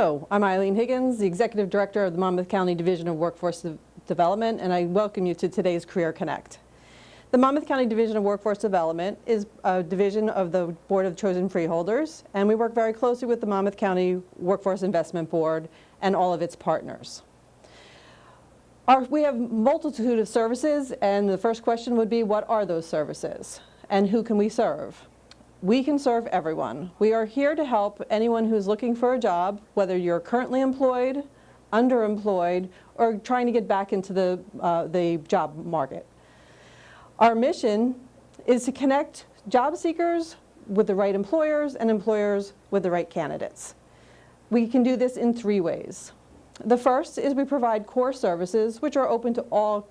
Hello, I'm Eileen Higgins, the Executive Director of the Monmouth County Division of Workforce Development, and I welcome you to today's Career Connect. The Monmouth County Division of Workforce Development is a division of the Board of Chosen Freeholders, and we work very closely with the Monmouth County Workforce Investment Board and all of its partners. We have a multitude of services, and the first question would be, what are those services, and who can we serve? We can serve everyone. We are here to help anyone who's looking for a job, whether you're currently employed, underemployed, or trying to get back into the job market. Our mission is to connect job seekers with the right employers and employers with the right candidates. We can do this in three ways. The first is we provide core services which are open to all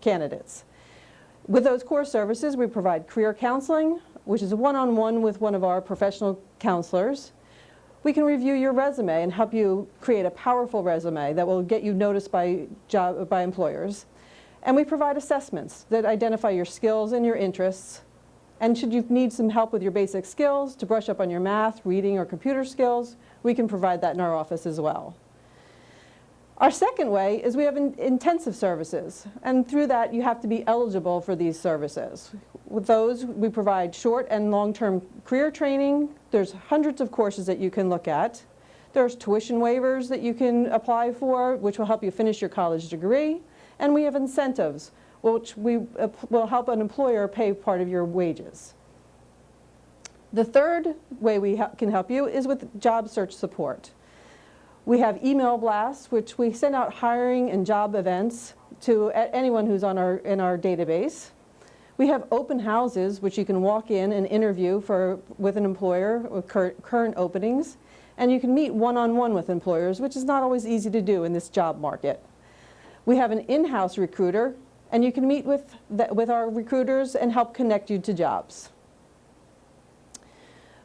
candidates. With those core services, we provide career counseling, which is one-on-one with one of our professional counselors. We can review your resume and help you create a powerful resume that will get you noticed by employers. And we provide assessments that identify your skills and your interests. And should you need some help with your basic skills to brush up on your math, reading, or computer skills, we can provide that in our office as well. Our second way is we have intensive services, and through that you have to be eligible for these services. With those, we provide short and long-term career training. There's hundreds of courses that you can look at. There's tuition waivers that you can apply for, which will help you finish your college degree. And we have incentives, which will help an employer pay part of your wages. The third way we can help you is with job search support. We have email blasts, which we send out hiring and job events to anyone who's in our database. We have open houses, which you can walk in and interview with an employer with current openings. And you can meet one-on-one with employers, which is not always easy to do in this job market. We have an in-house recruiter, and you can meet with our recruiters and help connect you to jobs.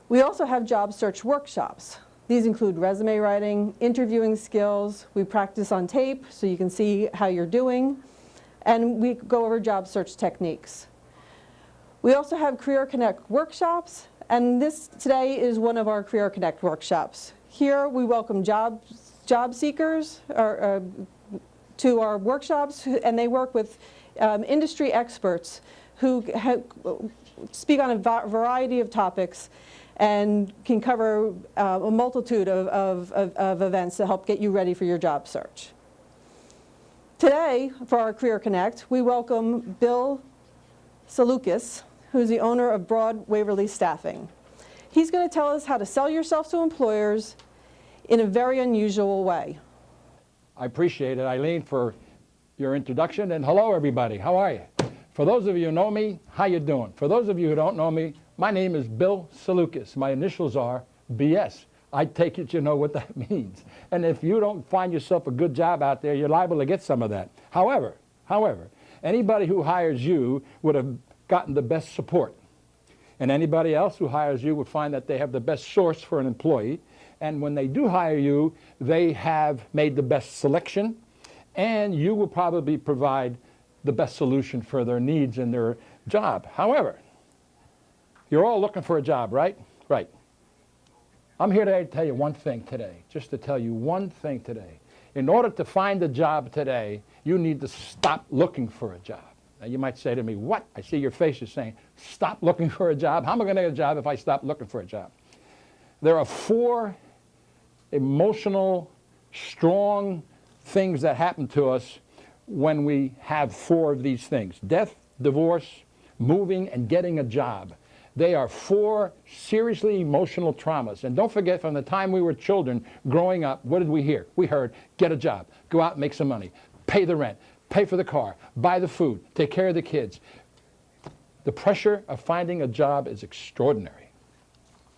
We also have job search workshops. These include resume writing, interviewing skills. We practice on tape so you can see how you're doing. And we go over job search techniques. We also have Career Connect workshops, and this today is one of our Career Connect workshops. Here we welcome job seekers to our workshops, and they work with industry experts who speak on a variety of topics and can cover a multitude of events to help get you ready for your job search. Today, for our Career Connect, we welcome Bill Saloukis, who's the owner of Broad Waverly Staffing. He's going to tell us how to sell yourself to employers in a very unusual way. I appreciate it, Eileen, for your introduction, and hello everybody, how are you? For those of you who know me, how you doing? For those of you who don't know me, my name is Bill Saloukis. My initials are BS. I take it you know what that means. And if you don't find yourself a good job out there, you're liable to get some of that. However, anybody who hires you would have gotten the best support. And anybody else who hires you would find that they have the best source for an employee. And when they do hire you, they have made the best selection, and you will probably provide the best solution for their needs in their job. However, you're all looking for a job, right? Right. I'm here today to tell you one thing today, just to tell you one thing today. In order to find a job today, you need to stop looking for a job. Now you might say to me, what? I see your face is saying, stop looking for a job? How am I going to get a job if I stop looking for a job? There are 4 emotional, strong things that happen to us when we have 4 of these things: death, divorce, moving, and getting a job. They are 4 seriously emotional traumas. And don't forget, from the time we were children growing up, what did we hear? We heard, get a job, go out and make some money, pay the rent, pay for the car, buy the food, take care of the kids. The pressure of finding a job is extraordinary.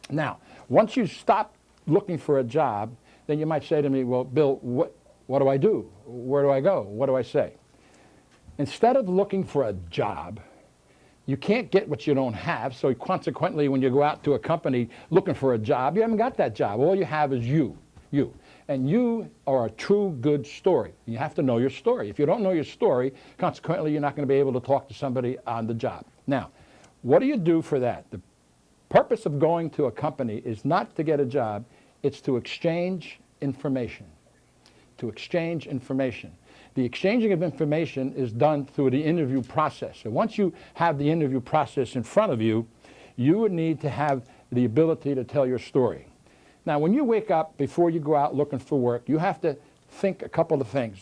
Now, once you stop looking for a job, then you might say to me, well, Bill, what do I do? Where do I go? What do I say? Instead of looking for a job, you can't get what you don't have, so consequently, when you go out to a company looking for a job, you haven't got that job. All you have is you. And you are a true good story. You have to know your story. If you don't know your story, consequently, you're not going to be able to talk to somebody on the job. Now, what do you do for that? The purpose of going to a company is not to get a job, it's to exchange information, to exchange information. The exchanging of information is done through the interview process. So once you have the interview process in front of you, you would need to have the ability to tell your story. Now, when you wake up before you go out looking for work, you have to think a couple of things.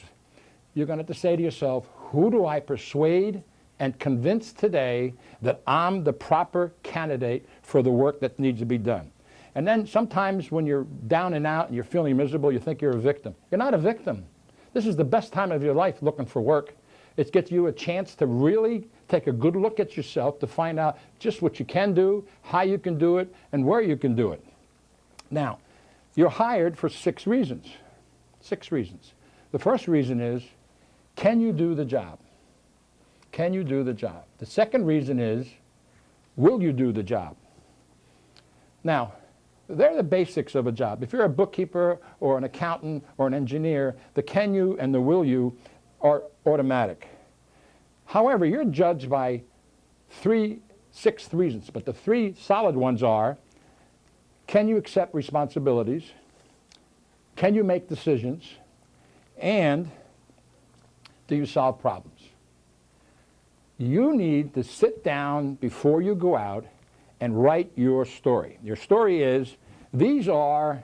You're going to have to say to yourself, who do I persuade and convince today that I'm the proper candidate for the work that needs to be done? And then sometimes when you're down and out and you're feeling miserable, you think you're a victim. You're not a victim. This is the best time of your life looking for work. It gets you a chance to really take a good look at yourself to find out just what you can do, how you can do it, and where you can do it. Now, you're hired for 6 reasons. 6 reasons. The first reason is, can you do the job? Can you do the job? The second reason is, will you do the job? Now, they're the basics of a job. If you're a bookkeeper or an accountant or an engineer, the can you and the will you are automatic. However, you're judged by 6 reasons, but the 3 solid ones are, can you accept responsibilities? Can you make decisions? And do you solve problems? You need to sit down before you go out and write your story. Your story is, these are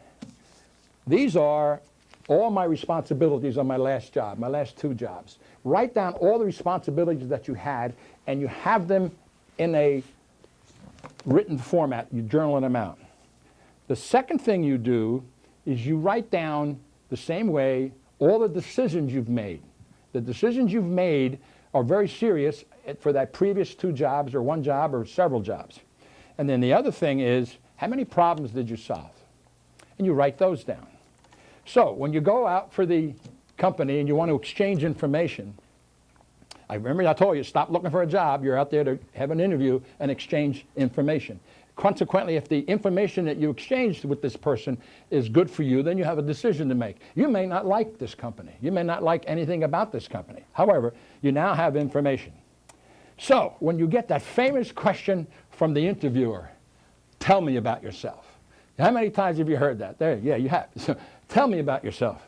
all my responsibilities on my last job, my last 2 jobs. Write down all the responsibilities that you had, and you have them in a written format. You journal them out. The second thing you do is you write down the same way all the decisions you've made. The decisions you've made are very serious for that previous 2 jobs or 1 job or several jobs. And then the other thing is, how many problems did you solve? And you write those down. So when you go out for the company and you want to exchange information, I remember I told you, stop looking for a job. You're out there to have an interview and exchange information. Consequently, if the information that you exchanged with this person is good for you, then you have a decision to make. You may not like this company. You may not like anything about this company. However, you now have information. So when you get that famous question from the interviewer, tell me about yourself. How many times have you heard that? There, yeah, you have. So, tell me about yourself.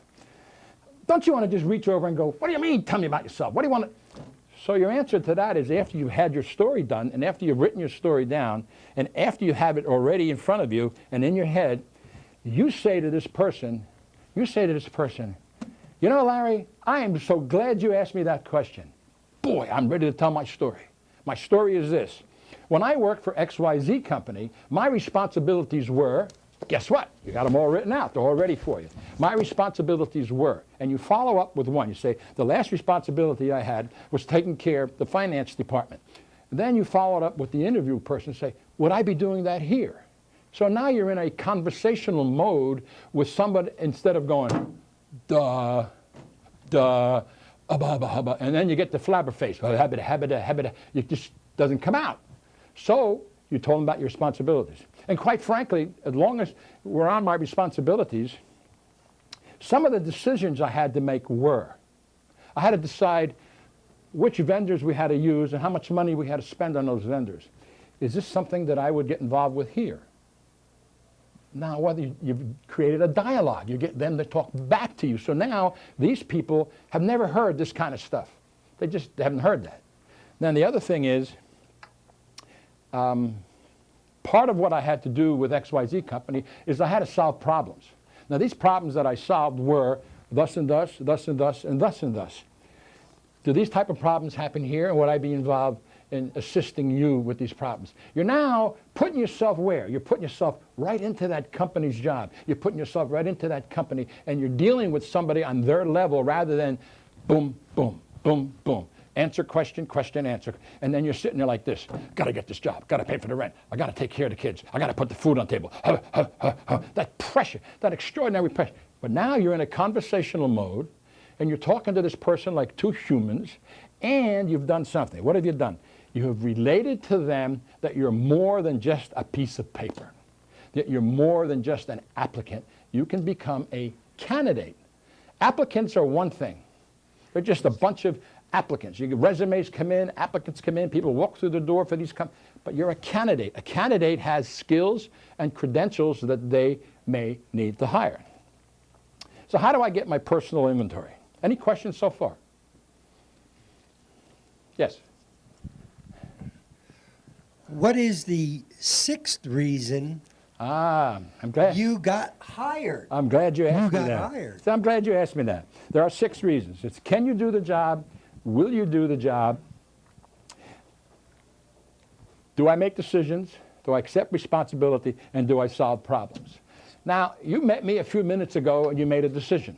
Don't you want to just reach over and go, what do you mean, tell me about yourself? What do you want to... So your answer to that is, after you've had your story done, and after you've written your story down, and after you have it already in front of you and in your head, you say to this person, you know, Larry, I am so glad you asked me that question. Boy, I'm ready to tell my story. My story is this. When I worked for XYZ company, my responsibilities were, guess what? You got them all written out. They're all ready for you. My responsibilities were, and you follow up with one. You say, the last responsibility I had was taking care of the finance department. Then you follow it up with the interview person and say, would I be doing that here? So now you're in a conversational mode with somebody, instead of going, duh, duh, and then you get the flabber face. It just doesn't come out. So you told them about your responsibilities. And quite frankly, as long as we're on my responsibilities, some of the decisions I had to make were, I had to decide which vendors we had to use and how much money we had to spend on those vendors. Is this something that I would get involved with here? Now, whether you've created a dialogue, you get them to talk back to you. So now these people have never heard this kind of stuff. They just haven't heard that. Then the other thing is, part of what I had to do with XYZ company is I had to solve problems. Now these problems that I solved were thus and thus, thus and thus, and thus and thus. Do these type of problems happen here, and would I be involved in assisting you with these problems? You're now putting yourself where? You're putting yourself right into that company's job. You're putting yourself right into that company, and you're dealing with somebody on their level rather than boom, boom, boom, boom. Answer, question, question, answer. And then you're sitting there like this. Got to get this job. Got to pay for the rent. I got to take care of the kids. I got to put the food on the table. That pressure, that extraordinary pressure. But now you're in a conversational mode, and you're talking to this person like 2 humans, and you've done something. What have you done? You have related to them that you're more than just a piece of paper, that you're more than just an applicant. You can become a candidate. Applicants are one thing. They're just a bunch of applicants. You get resumes come in, applicants come in, people walk through the door for these but you're a candidate. A candidate has skills and credentials that they may need to hire. So how do I get my personal inventory? Any questions so far? Yes. What is the sixth reason I'm glad. you got hired? I'm glad you asked me got that. hired. So I'm glad you asked me that. There are 6 reasons. It's can you do the job? Will you do the job? Do I make decisions? Do I accept responsibility? And do I solve problems? Now, you met me a few minutes ago and you made a decision.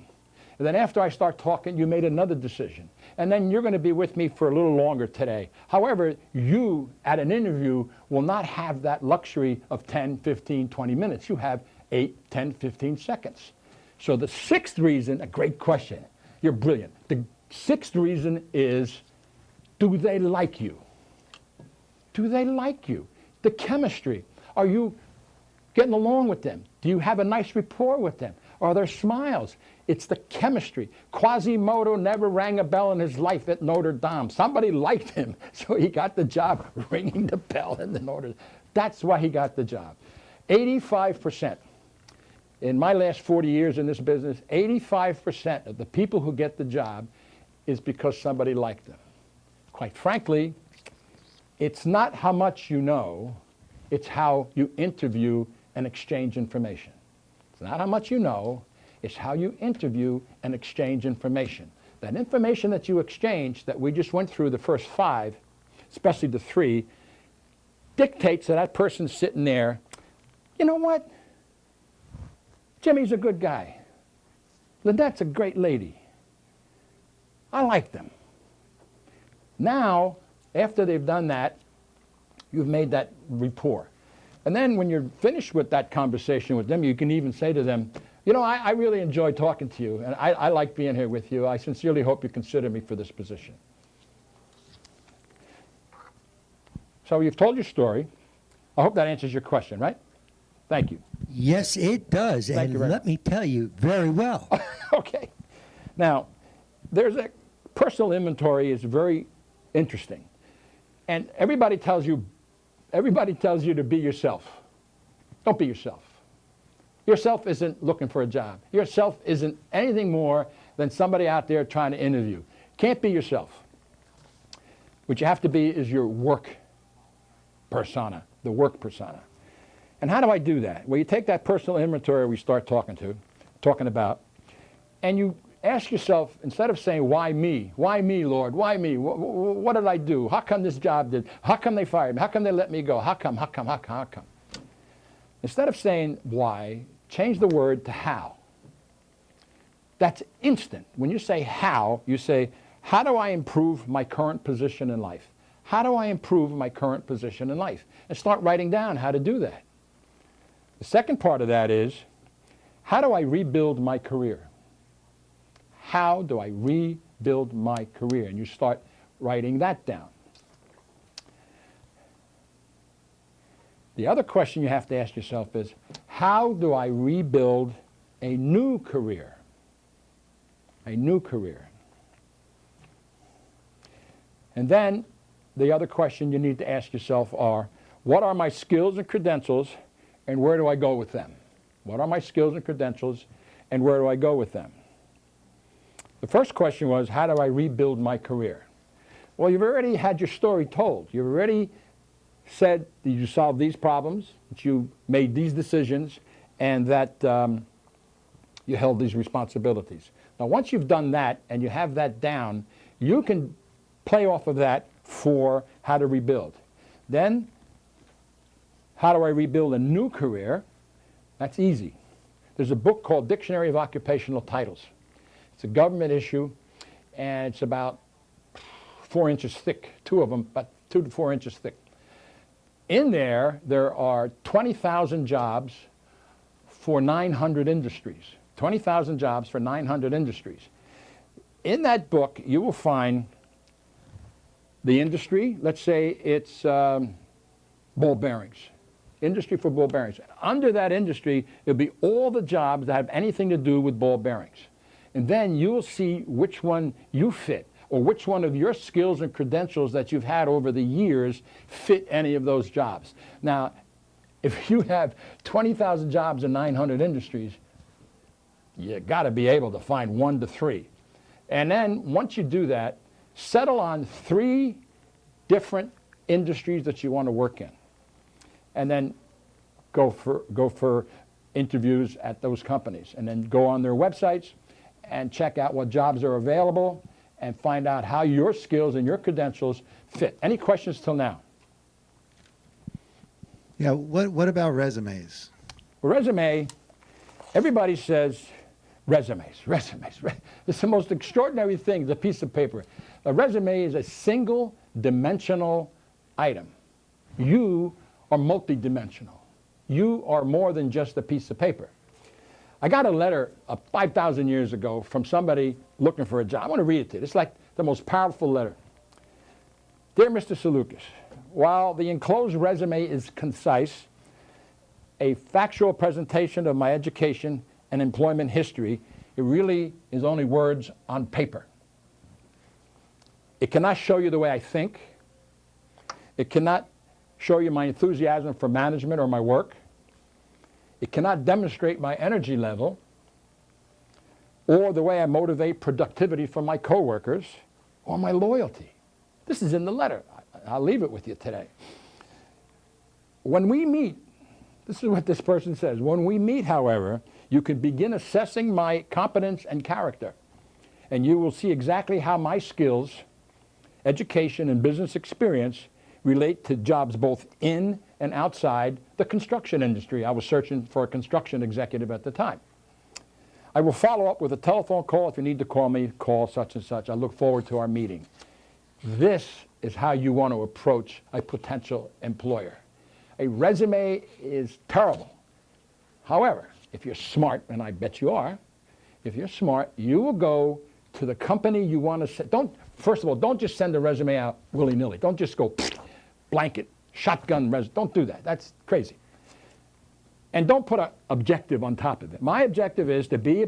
And then after I start talking, you made another decision. And then you're going to be with me for a little longer today. However, you at an interview will not have that luxury of 10, 15, 20 minutes. You have 8, 10, 15 seconds. So the 6th reason, a great question. You're brilliant. The 6th reason is, do they like you? Do they like you? The chemistry. Are you getting along with them? Do you have a nice rapport with them? Are there smiles? It's the chemistry. Quasimodo never rang a bell in his life at Notre Dame. Somebody liked him, so he got the job ringing the bell in the Notre Dame. That's why he got the job. 85%. In my last 40 years in this business, 85% of the people who get the job is because somebody liked them. Quite frankly, it's not how much you know, it's how you interview and exchange information. It's not how much you know, it's how you interview and exchange information. That information that you exchange, that we just went through the first 5, especially the 3, dictates to that person sitting there, you know what? Jimmy's a good guy. Lynette's a great lady. I like them. Now, after they've done that, you've made that rapport. And then when you're finished with that conversation with them, you can even say to them, you know, I really enjoyed talking to you, and I like being here with you. I sincerely hope you consider me for this position. So you've told your story. I hope that answers your question, right? Thank you. Yes, it does. Thank you And very let me tell you, very well. Okay. Now, there's a personal inventory is very interesting. And everybody tells you to be yourself. Don't be yourself. Yourself isn't looking for a job. Yourself isn't anything more than somebody out there trying to interview. Can't be yourself. What you have to be is your work persona, the work persona. And how do I do that? Well, you take that personal inventory we start talking about, and you ask yourself, instead of saying, why me, Lord, why me, what did I do, how come this job did, how come they fired me, how come they let me go, how come? Instead of saying why, change the word to how. That's instant. When you say how, you say, how do I improve my current position in life? How do I improve my current position in life? And start writing down how to do that. The second part of that is, how do I rebuild my career? How do I rebuild my career? And you start writing that down. The other question you have to ask yourself is, how do I rebuild a new career? A new career. And then the other question you need to ask yourself are, what are my skills and credentials, and where do I go with them? What are my skills and credentials, and where do I go with them? The first question was, how do I rebuild my career? Well, you've already had your story told. You've already said that you solved these problems, that you made these decisions, and that you held these responsibilities. Now, once you've done that and you have that down, you can play off of that for how to rebuild. Then, how do I rebuild a new career? That's easy. There's a book called Dictionary of Occupational Titles. It's a government issue, and it's about 4 inches thick, 2 of them, about 2 to 4 inches thick. In there are 20,000 jobs for 900 industries. 20,000 jobs for 900 industries. In that book, you will find the industry. Let's say it's ball bearings. Industry for ball bearings. Under that industry, it'll be all the jobs that have anything to do with ball bearings. And then you'll see which one you fit, or which one of your skills and credentials that you've had over the years fit any of those jobs. Now, if you have 20,000 jobs in 900 industries, you got to be able to find 1 to 3. And then once you do that, settle on 3 different industries that you want to work in. And then go for interviews at those companies. And then go on their websites and check out what jobs are available and find out how your skills and your credentials fit. Any questions till now? Yeah, what about resumes? Well, resume, everybody says resumes. It's the most extraordinary thing, the piece of paper. A resume is a single-dimensional item. You are multidimensional. You are more than just a piece of paper. I got a letter 5,000 years ago from somebody looking for a job. I want to read it to you. It's like the most powerful letter. Dear Mr. Saloukis, while the enclosed resume is concise, a factual presentation of my education and employment history, it really is only words on paper. It cannot show you the way I think. It cannot show you my enthusiasm for management or my work. It cannot demonstrate my energy level or the way I motivate productivity for my coworkers or my loyalty. This is in the letter. I'll leave it with you today. When we meet, this is what this person says, when we meet, however, you can begin assessing my competence and character, and you will see exactly how my skills, education, and business experience relate to jobs both in and outside the construction industry. I was searching for a construction executive at the time. I will follow up with a telephone call. If you need to call me, call such and such. I look forward to our meeting. This is how you want to approach a potential employer. A resume is terrible. However, if you're smart, and I bet you are, if you're smart, you will go to the company you want to send. First of all, don't just send a resume out willy-nilly. Don't just go blanket, shotgun resume. Don't do that. That's crazy. And don't put an objective on top of it. My objective is to be,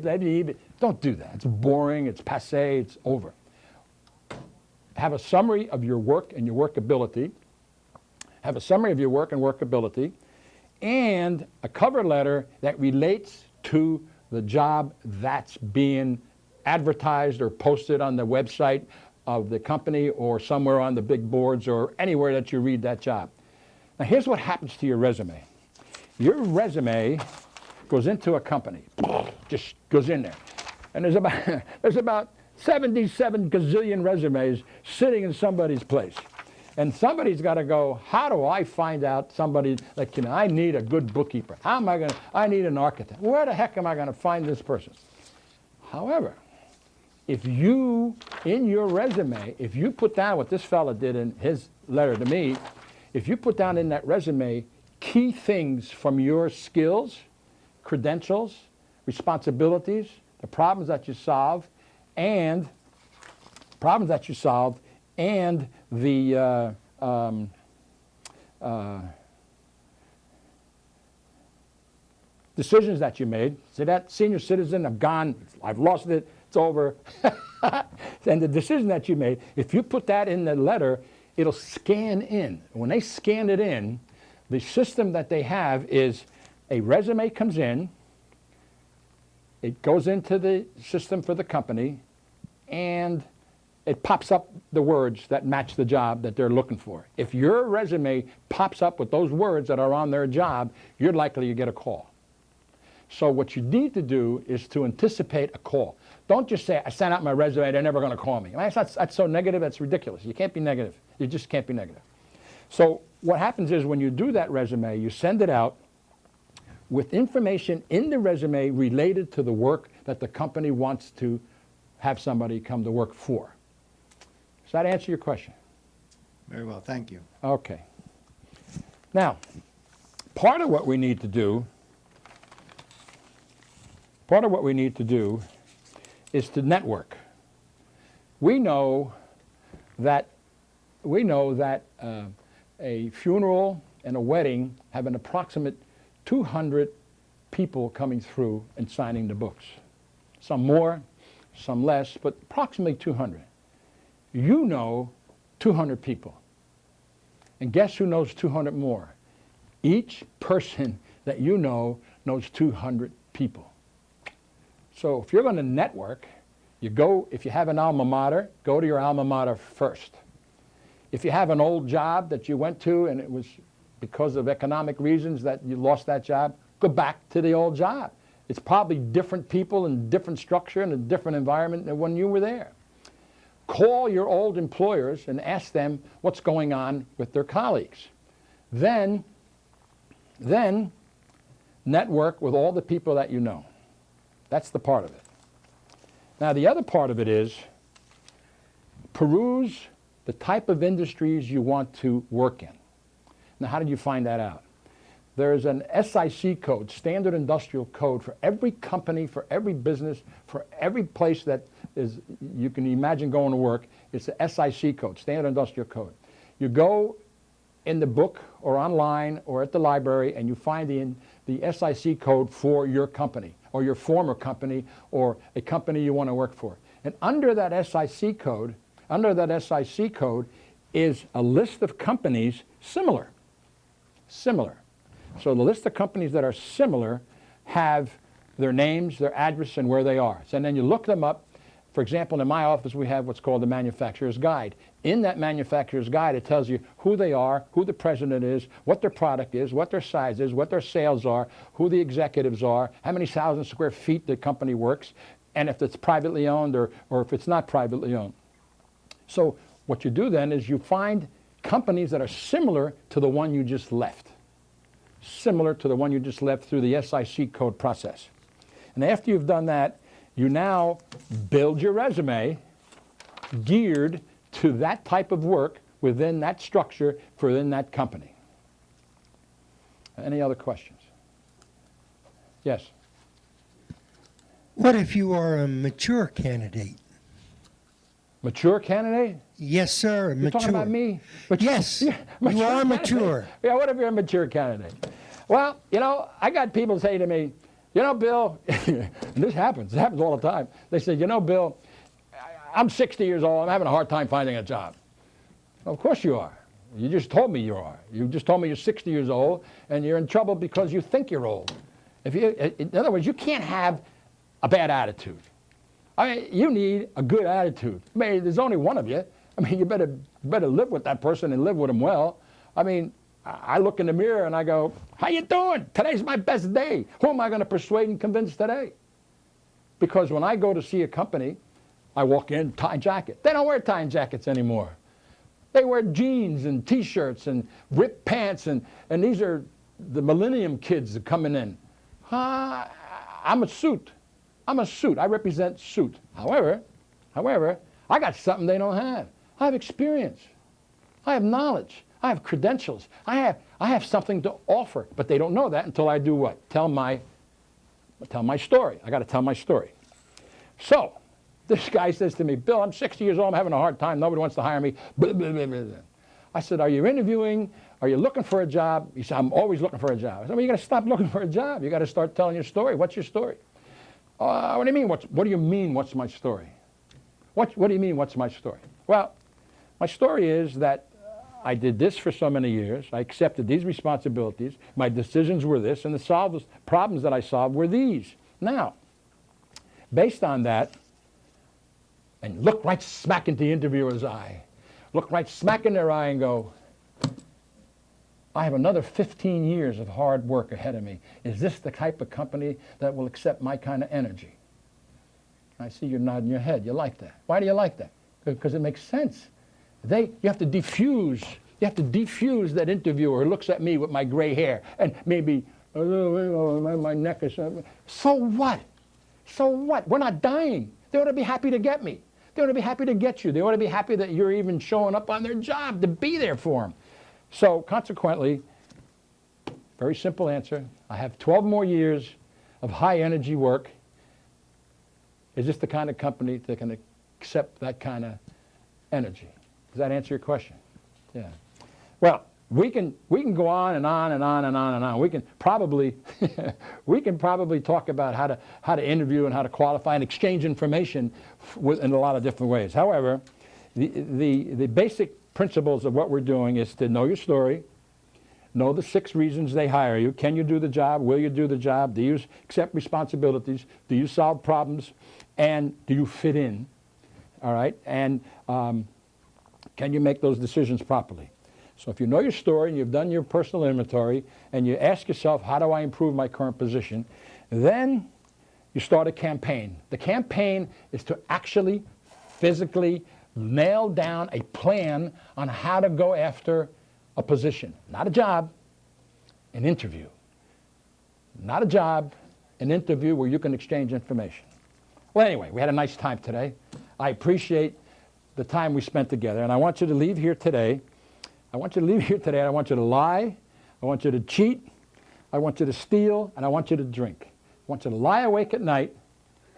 don't do that. It's boring, it's passé, it's over. Have a summary of your work and your workability. Have a summary of your work and workability, and a cover letter that relates to the job that's being advertised or posted on the website of the company or somewhere on the big boards or anywhere that you read that job. Now here's what happens to your resume. Your resume goes into a company, just goes in there. And there's about 77 gazillion resumes sitting in somebody's place. And somebody's got to go, how do I find out somebody, like, I need a good bookkeeper. How am I going to, I need an architect. Where the heck am I going to find this person? However, if you, in your resume, if you put down what this fella did in his letter to me, if you put down in that resume key things from your skills, credentials, responsibilities, the problems that you solve, and the decisions that you made. So that senior citizen, I'm gone, I've lost it, it's over. And the decision that you made, if you put that in the letter, it'll scan in. When they scan it in, the system that they have is a resume comes in, it goes into the system for the company, and it pops up the words that match the job that they're looking for. If your resume pops up with those words that are on their job, you're likely to get a call. So what you need to do is to anticipate a call. Don't just say, I sent out my resume, they're never going to call me. That's so negative, that's ridiculous. You can't be negative. You just can't be negative. So what happens is when you do that resume, you send it out with information in the resume related to the work that the company wants to have somebody come to work for. Does that answer your question? Very well, thank you. Okay. Now, part of what we need to do is to network. We know that a funeral and a wedding have an approximate 200 people coming through and signing the books. Some more, some less, but approximately 200. You know 200 people. And guess who knows 200 more? Each person that you know knows 200 people. So if you're going to network, if you have an alma mater, go to your alma mater first. If you have an old job that you went to and it was because of economic reasons that you lost that job, go back to the old job. It's probably different people and different structure and a different environment than when you were there. Call your old employers and ask them what's going on with their colleagues. Then network with all the people that you know. That's the part of it. Now the other part of it is peruse the type of industries you want to work in. Now how did you find that out? There's an SIC code, Standard Industrial Code, for every company, for every business, for every place that you can imagine going to work. It's the SIC code, Standard Industrial Code. You go in the book or online or at the library and you find the SIC code for your company or your former company or a company you want to work for. And under that SIC code is a list of companies similar. So the list of companies that are similar have their names, their address, and where they are. So, and then you look them up. For example, in my office we have what's called the Manufacturer's Guide. In that Manufacturer's Guide it tells you who they are, who the president is, what their product is, what their size is, what their sales are, who the executives are, how many thousand square feet the company works, and if it's privately owned or if it's not privately owned. So what you do then is you find companies that are similar to the one you just left. Similar to the one you just left through the SIC code process. And after you've done that, you now build your resume geared to that type of work within that structure within that company. Any other questions? Yes? What if you are a mature candidate? Mature candidate? Yes, sir, You're mature. talking about me? Yes, Yeah, you are candidate. mature. Yeah, what if you're a mature candidate? Well, you know, I got people say to me, you know, Bill, and this happens all the time. They say, you know, Bill, I'm 60 years old, I'm having a hard time finding a job. Well, of course you are. You just told me you are. You just told me you're 60 years old and you're in trouble because you think you're old. In other words, you can't have a bad attitude. I mean, you need a good attitude. I mean, there's only one of you. I mean, you better live with that person and live with them well. I mean, I look in the mirror and I go, how you doing? Today's my best day. Who am I going to persuade and convince today? Because when I go to see a company, I walk in, tie jacket. They don't wear tie jackets anymore. They wear jeans and T-shirts and ripped pants, and these are the millennium kids that are coming in. I'm a suit. I represent suit. However, I got something they don't have. I have experience. I have knowledge. I have credentials. I have something to offer. But they don't know that until I do what? Tell my story. I got to tell my story. So this guy says to me, Bill, I'm 60 years old. I'm having a hard time. Nobody wants to hire me. Blah, blah, blah, blah. I said, are you interviewing? Are you looking for a job? He said, I'm always looking for a job. I said, well, you got to stop looking for a job. You got to start telling your story. What's your story? What do you mean? What do you mean? What's my story? What do you mean? What's my story? Well, my story is that I did this for so many years. I accepted these responsibilities. My decisions were this, and the problems that I solved were these. Now, based on that, and look right smack into the interviewer's eye. Look right smack in their eye and go, I have another 15 years of hard work ahead of me. Is this the type of company that will accept my kind of energy? I see you're nodding your head. You like that. Why do you like that? Because it makes sense. You have to diffuse. You have to diffuse that interviewer who looks at me with my gray hair and maybe, my neck is... So what? So what? We're not dying. They ought to be happy to get me. They ought to be happy to get you. They ought to be happy that you're even showing up on their job to be there for them. So consequently, very simple answer. I have 12 more years of high energy work. Is this the kind of company that can accept that kind of energy? Does that answer your question? Yeah. Well, we can go on and on and on and on and on. We can probably talk about how to interview and how to qualify and exchange information in a lot of different ways. However, the basic principles of what we're doing is to know your story, Know the 6 reasons they hire you. Can you do the job? Will you do the job? Do you accept responsibilities? Do you solve problems? And do you fit in? All right? And can you make those decisions properly? So if you know your story and you've done your personal inventory and you ask yourself, how do I improve my current position? Then you start a campaign. The campaign is to actually physically nail down a plan on how to go after a position. Not a job, an interview. Not a job, an interview where you can exchange information. Well, anyway, we had a nice time today. I appreciate the time we spent together, and I want you to leave here today. I want you to lie, I want you to cheat, I want you to steal, and I want you to drink. I want you to lie awake at night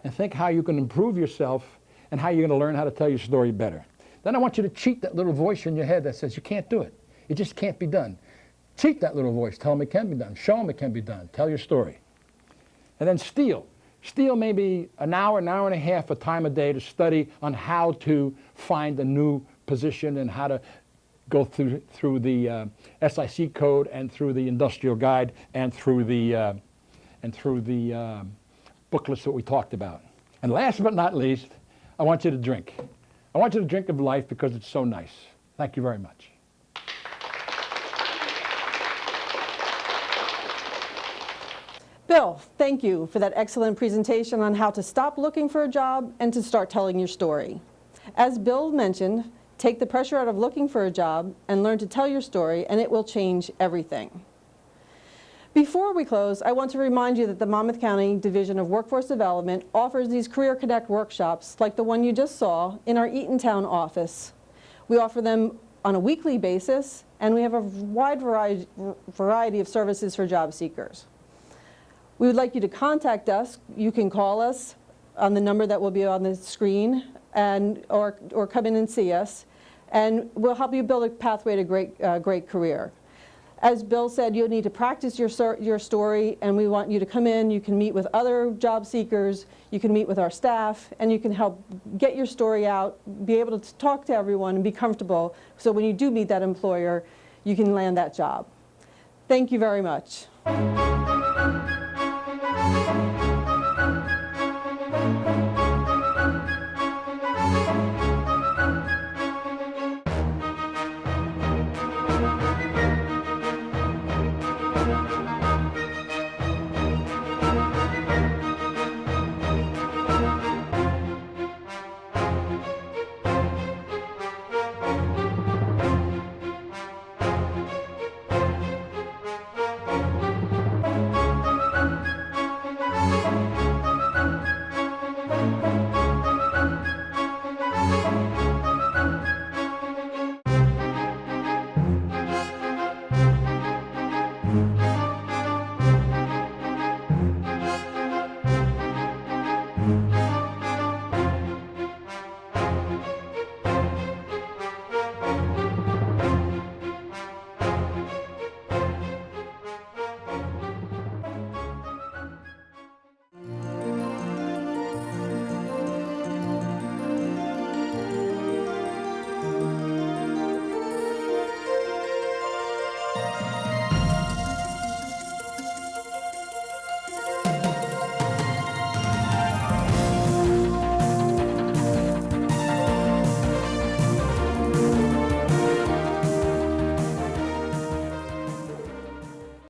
and think how you can improve yourself and how you're going to learn how to tell your story better. Then I want you to cheat that little voice in your head that says you can't do it. It just can't be done. Cheat that little voice. Tell them it can be done. Show them it can be done. Tell your story. And then steal. Steal maybe an hour and a half of time a day to study on how to find a new position and how to go through the SIC code and through the industrial guide and through the booklets that we talked about. And last but not least, I want you to drink. I want you to drink of life because it's so nice. Thank you very much. Bill, thank you for that excellent presentation on how to stop looking for a job and to start telling your story. As Bill mentioned, take the pressure out of looking for a job and learn to tell your story, and it will change everything. Before we close, I want to remind you that the Monmouth County Division of Workforce Development offers these Career Connect workshops like the one you just saw in our Eatontown office. We offer them on a weekly basis, and we have a wide variety of services for job seekers. We would like you to contact us. You can call us on the number that will be on the screen or come in and see us, and we'll help you build a pathway to great career. As Bill said, you'll need to practice your story, and we want you to come in. You can meet with other job seekers, you can meet with our staff, and you can help get your story out, be able to talk to everyone and be comfortable, so when you do meet that employer, you can land that job. Thank you very much.